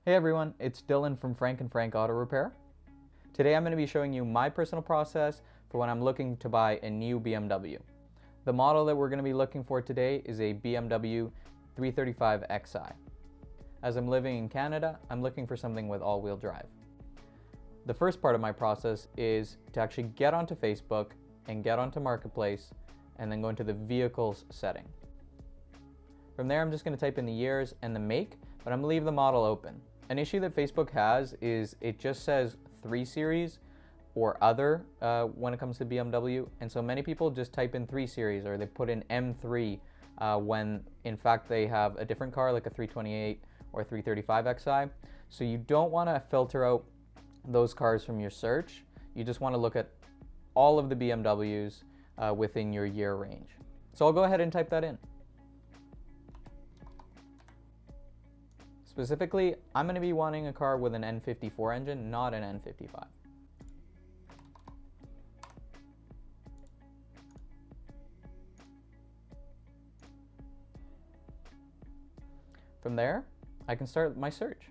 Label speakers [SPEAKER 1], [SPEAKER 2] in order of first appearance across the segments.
[SPEAKER 1] Hey everyone, it's Dylan from Frank and Frank Auto Repair. Today I'm going to be showing you my personal process for when I'm looking to buy a new BMW. The model that we're going to be looking for today is a BMW 335xi. As I'm living in Canada, I'm looking for something with all-wheel drive. The first part of my process is to actually get onto Facebook and get onto Marketplace and then go into the vehicles setting. From there I'm just going to type in the years and the make, but I'm going to leave the model open. An issue that Facebook has is it just says 3 Series or other when it comes to BMW, and so many people just type in 3 Series or they put in M3 when in fact they have a different car like a 328 or 335xi. So you don't want to filter out those cars from your search. You just want to look at all of the BMWs within your year range. So I'll go ahead and type that in. Specifically, I'm going to be wanting a car with an N54 engine, not an N55. From there, I can start my search.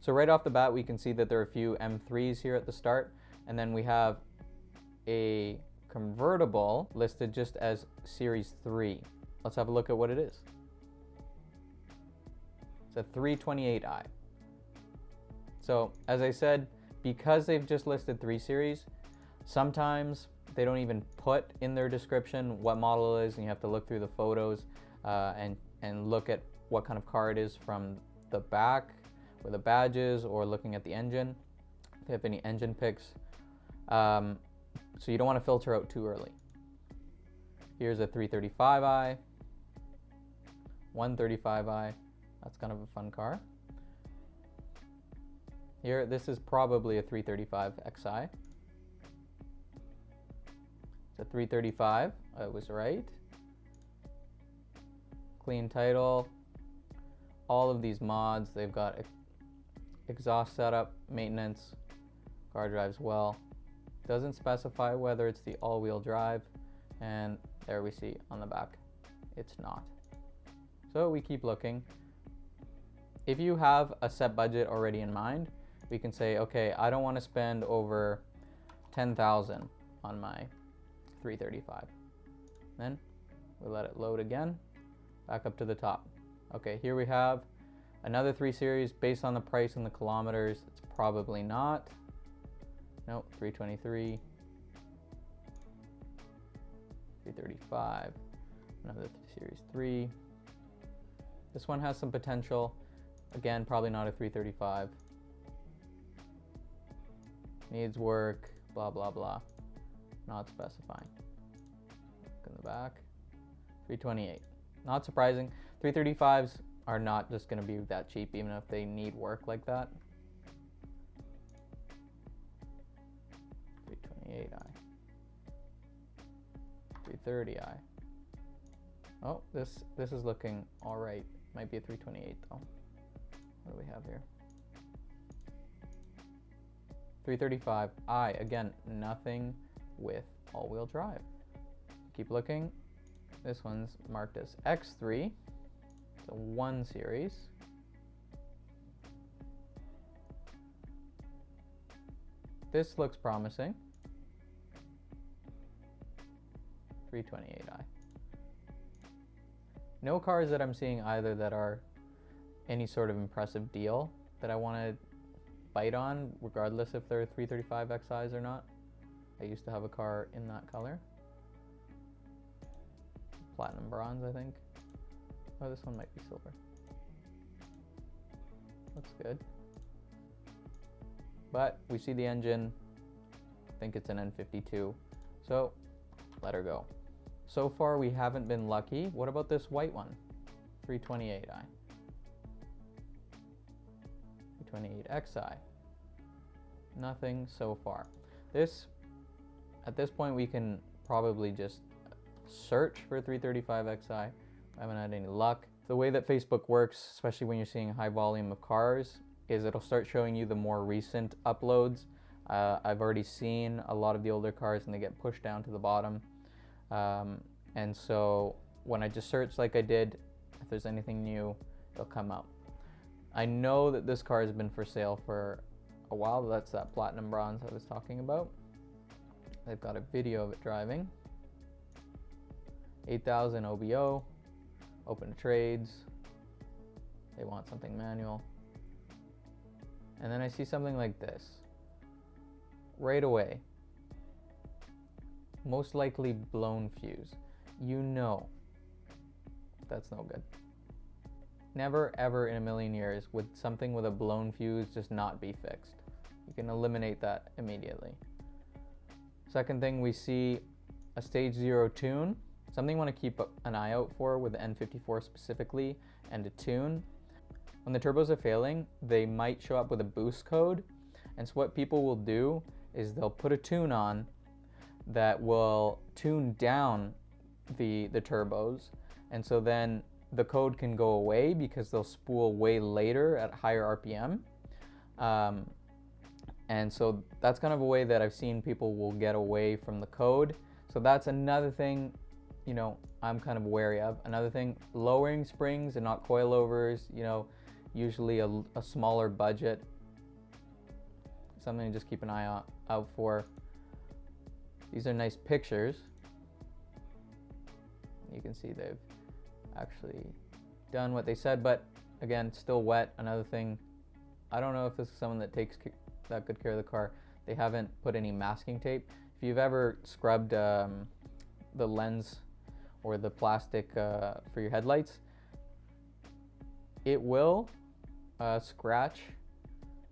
[SPEAKER 1] So right off the bat, we can see that there are a few M3s here at the start, and then we have a convertible listed just as Series 3. Let's have a look at what it is. It's a 328i. So as I said, because they've just listed 3 Series, sometimes they don't even put in their description what model it is, and you have to look through the photos and look at what kind of car it is from the back where the badge is, or looking at the engine if they have any engine pics. So you don't want to filter out too early. Here's a 335i, 135i. That's kind of a fun car. Here, this is probably a 335xi. It's a 335, I was right. Clean title. All of these mods, they've got exhaust setup, maintenance, car drives well. Doesn't specify whether it's the all-wheel drive, and there we see on the back, it's not. So we keep looking. If you have a set budget already in mind, we can say, okay, I don't want to spend over 10,000 on my 335. Then we let it load again, back up to the top. Okay, here we have another 3 Series. Based on the price and the kilometers, it's probably not. Nope, 323, 335, another Series 3. This one has some potential. Again, probably not a 335. Needs work, blah, blah, blah. Not specifying. Look in the back. 328. Not surprising. 335s are not just going to be that cheap, even if they need work like that. 328i. 330i. Oh, this is looking all right. Might be a 328 though. What do we have here? 335i, again, nothing with all-wheel drive. Keep looking. This one's marked as X3. It's a 1 Series. This looks promising. 328i. No cars that I'm seeing either that are any sort of impressive deal that I want to bite on, regardless if they're 335xis or not. I used to have a car in that color. Platinum bronze, I think. Oh, this one might be silver. Looks good. But we see the engine. I think it's an N52. So let her go. So far we haven't been lucky. What about this white one? 328i. 328xi. Nothing so far. At this point we can probably just search for 335xi. I haven't had any luck. The way that Facebook works, especially when you're seeing a high volume of cars, is it'll start showing you the more recent uploads. I've already seen a lot of the older cars and they get pushed down to the bottom. And so when I just search like I did, if there's anything new, it'll come out. I know that this car has been for sale for a while. That's that platinum bronze I was talking about. They've got a video of it driving. 8,000 OBO, open to trades. They want something manual. And then I see something like this. Right away. Most likely blown fuse. You know that's no good. Never ever in a million years would something with a blown fuse just not be fixed. You can eliminate that immediately. Second thing, we see a stage 0 tune. Something you want to keep an eye out for with the N54 specifically, and a tune. When the turbos are failing, they might show up with a boost code. And so what people will do is they'll put a tune on that will tune down the turbos. And so then the code can go away because they'll spool way later at higher RPM. And so that's kind of a way that I've seen people will get away from the code. So that's another thing, you know, I'm kind of wary of. Another thing, lowering springs and not coilovers, you know, usually a smaller budget. Something to just keep an eye out for. These are nice pictures. You can see they've actually done what they said, but again, still wet. Another thing, I don't know if this is someone that takes that good care of the car. They haven't put any masking tape. If you've ever scrubbed the lens or the plastic for your headlights, it will scratch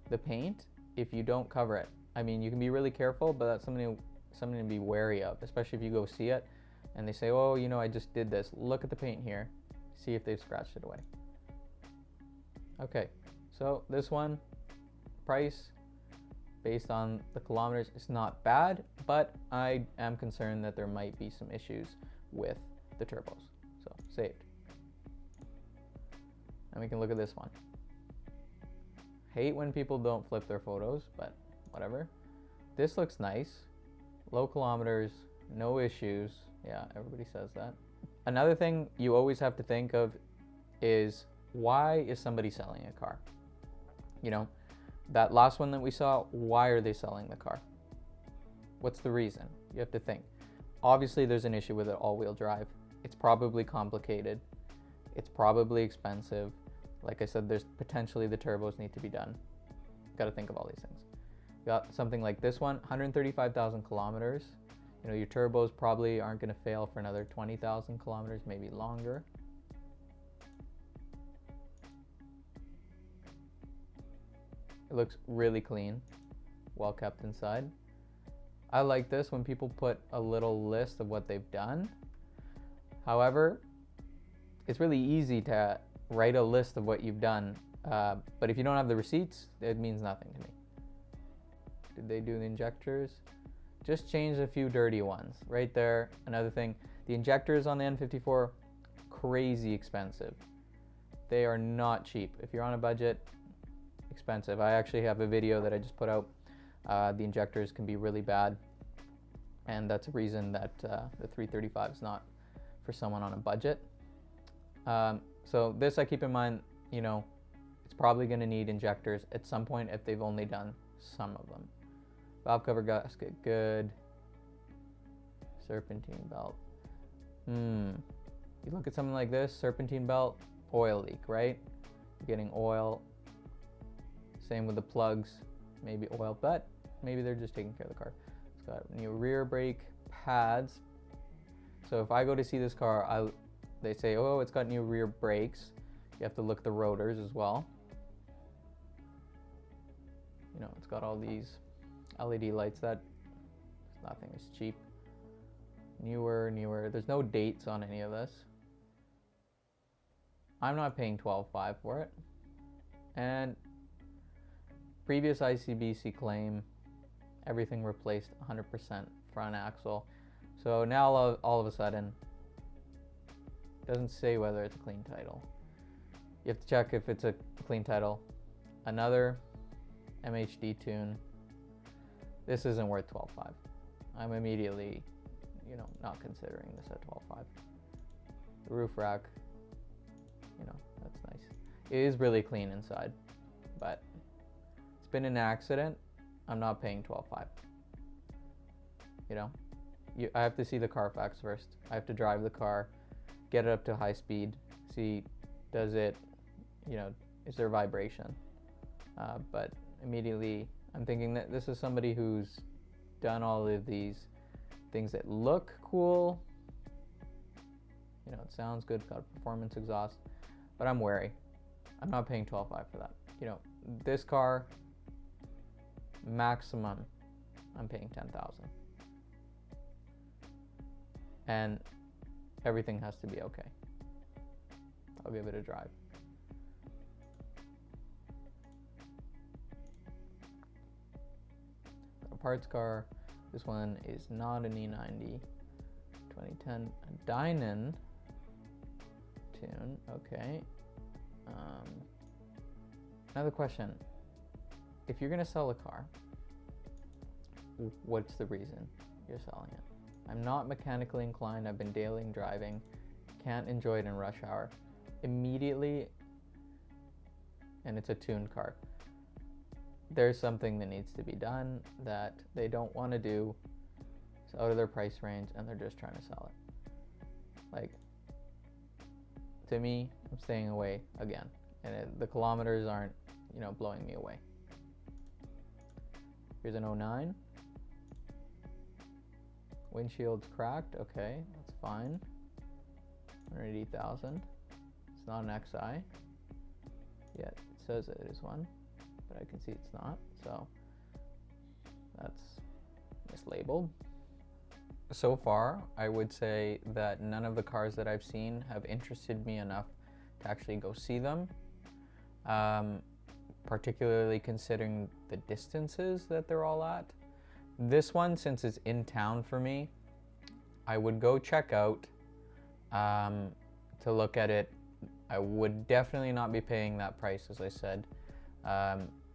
[SPEAKER 1] the paint if you don't cover it. I mean, you can be really careful, but that's something to be wary of, especially if you go see it and they say, oh, you know, I just did this. Look at the paint here. See if they've scratched it away. Okay, so this one, price based on the kilometers is not bad, but I am concerned that there might be some issues with the turbos. So saved. And we can look at this one. Hate when people don't flip their photos, but whatever. This looks nice. Low kilometers, no issues. Yeah, everybody says that. Another thing you always have to think of is, why is somebody selling a car? You know, that last one that we saw, why are they selling the car? What's the reason? You have to think. Obviously, there's an issue with it all-wheel drive. It's probably complicated. It's probably expensive. Like I said, there's potentially the turbos need to be done. Got to think of all these things. Got something like this one, 135,000 kilometers. You know, your turbos probably aren't going to fail for another 20,000 kilometers, maybe longer. It looks really clean, well kept inside. I like this when people put a little list of what they've done. However, it's really easy to write a list of what you've done, but if you don't have the receipts, it means nothing to me. Did they do the injectors? Just change a few dirty ones right there. Another thing, the injectors on the N54, crazy expensive. They are not cheap. If you're on a budget, expensive. I actually have a video that I just put out. The injectors can be really bad, and that's a reason that the 335 is not for someone on a budget. So this I keep in mind, you know, it's probably going to need injectors at some point if they've only done some of them. Valve cover gasket, good. Serpentine belt. You look at something like this, serpentine belt, oil leak, right? You're getting oil. Same with the plugs, maybe oil, but maybe they're just taking care of the car. It's got new rear brake pads. So if I go to see this car, they say, oh, it's got new rear brakes. You have to look at the rotors as well. You know, it's got all these LED lights. That nothing is cheap. Newer. There's no dates on any of this. I'm not paying $12,500 for it. And previous ICBC claim, everything replaced 100% front axle. So now all of a sudden, it doesn't say whether it's a clean title. You have to check if it's a clean title. Another MHD tune. This isn't worth $12,500. I'm immediately, you know, not considering this at $12,500. The roof rack, you know, that's nice. It is really clean inside, but it's been an accident. I'm not paying $12,500. You know, I have to see the Carfax first. I have to drive the car, get it up to high speed, see, does it, you know, is there vibration? But immediately I'm thinking that this is somebody who's done all of these things that look cool. You know, it sounds good, got a performance exhaust, but I'm wary. I'm not paying $12,500 for that. You know, this car, maximum, I'm paying $10,000. And everything has to be okay. I'll give it a drive. A parts car. This one is not an E90. 2010 Dynan tune. Okay. Another question. If you're gonna sell a car, what's the reason you're selling it? I'm not mechanically inclined. I've been daily driving. Can't enjoy it in rush hour. Immediately, and it's a tuned car, there's something that needs to be done that they don't want to do. It's out of their price range and they're just trying to sell it. Like, to me, I'm staying away again. And the kilometers aren't, you know, blowing me away. Here's an 09. Windshield's cracked. Okay, that's fine. 180,000. It's not an XI. Yet it says it is one, but I can see it's not. So that's mislabeled. So far, I would say that none of the cars that I've seen have interested me enough to actually go see them. Particularly considering the distances that they're all at. This one, since it's in town for me, I would go check out to look at it. I would definitely not be paying that price, as I said.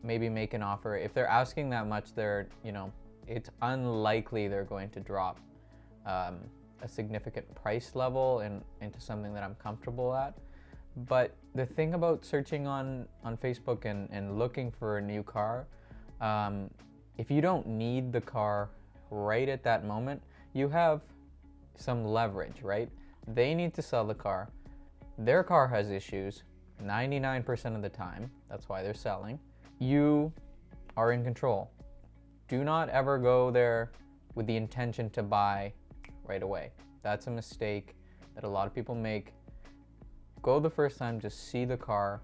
[SPEAKER 1] Maybe make an offer. If they're asking that much, they're, you know, it's unlikely they're going to drop a significant price level into something that I'm comfortable at. But the thing about searching on Facebook and looking for a new car, if you don't need the car right at that moment, you have some leverage, right? They need to sell the car. Their car has issues 99% of the time. That's why they're selling. You are in control. Do not ever go there with the intention to buy right away. That's a mistake that a lot of people make. Go the first time, just see the car,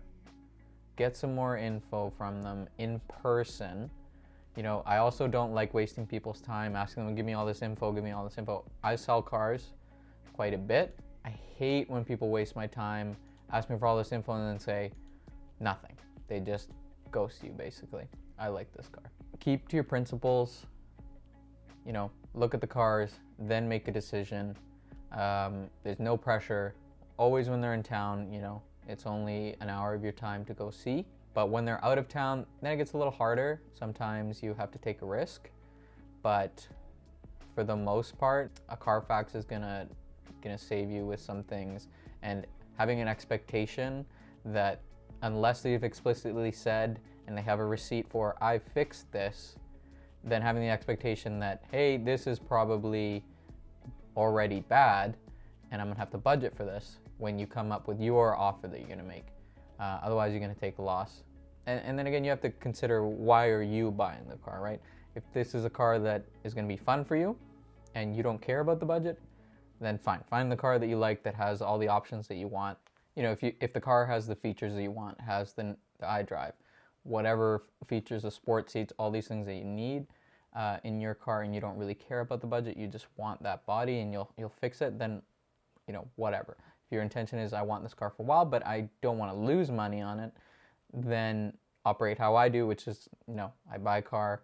[SPEAKER 1] get some more info from them in person. You know, I also don't like wasting people's time, asking them, give me all this info, give me all this info. I sell cars quite a bit. I hate when people waste my time, ask me for all this info, and then say nothing. They just ghost you, basically. I like this car. Keep to your principles. You know, look at the cars, then make a decision. There's no pressure. Always when they're in town, you know, it's only an hour of your time to go see. But when they're out of town, then it gets a little harder. Sometimes you have to take a risk. But for the most part, a Carfax is gonna save you with some things. And having an expectation that unless they've explicitly said and they have a receipt for, I fixed this, then having the expectation that, hey, this is probably already bad and I'm gonna have to budget for this when you come up with your offer that you're gonna make. Otherwise, you're gonna take a loss. And then again, you have to consider, why are you buying the car, right? If this is a car that is gonna be fun for you and you don't care about the budget, then fine. Find the car that you like that has all the options that you want. You know, if the car has the features that you want, has the iDrive, whatever features, the sport seats, all these things that you need in your car, and you don't really care about the budget, you just want that body and you'll fix it, then, you know, whatever. If your intention is, I want this car for a while, but I don't want to lose money on it, then operate how I do, which is, you know, I buy a car,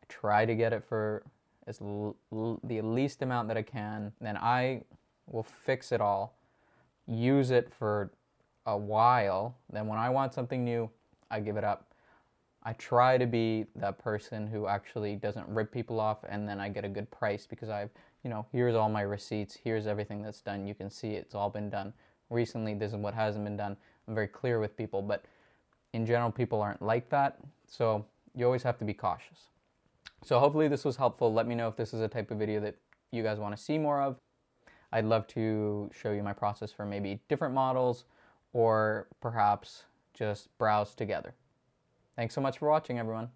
[SPEAKER 1] I try to get it for the least amount that I can, then I will fix it all, use it for a while, then when I want something new, I give it up. I try to be that person who actually doesn't rip people off, and then I get a good price because I've, you know, here's all my receipts, here's everything that's done, you can see it's all been done. Recently, this is what hasn't been done. I'm very clear with people, but in general, people aren't like that. So you always have to be cautious. So hopefully this was helpful. Let me know if this is a type of video that you guys want to see more of. I'd love to show you my process for maybe different models, or perhaps just browse together. Thanks so much for watching, everyone.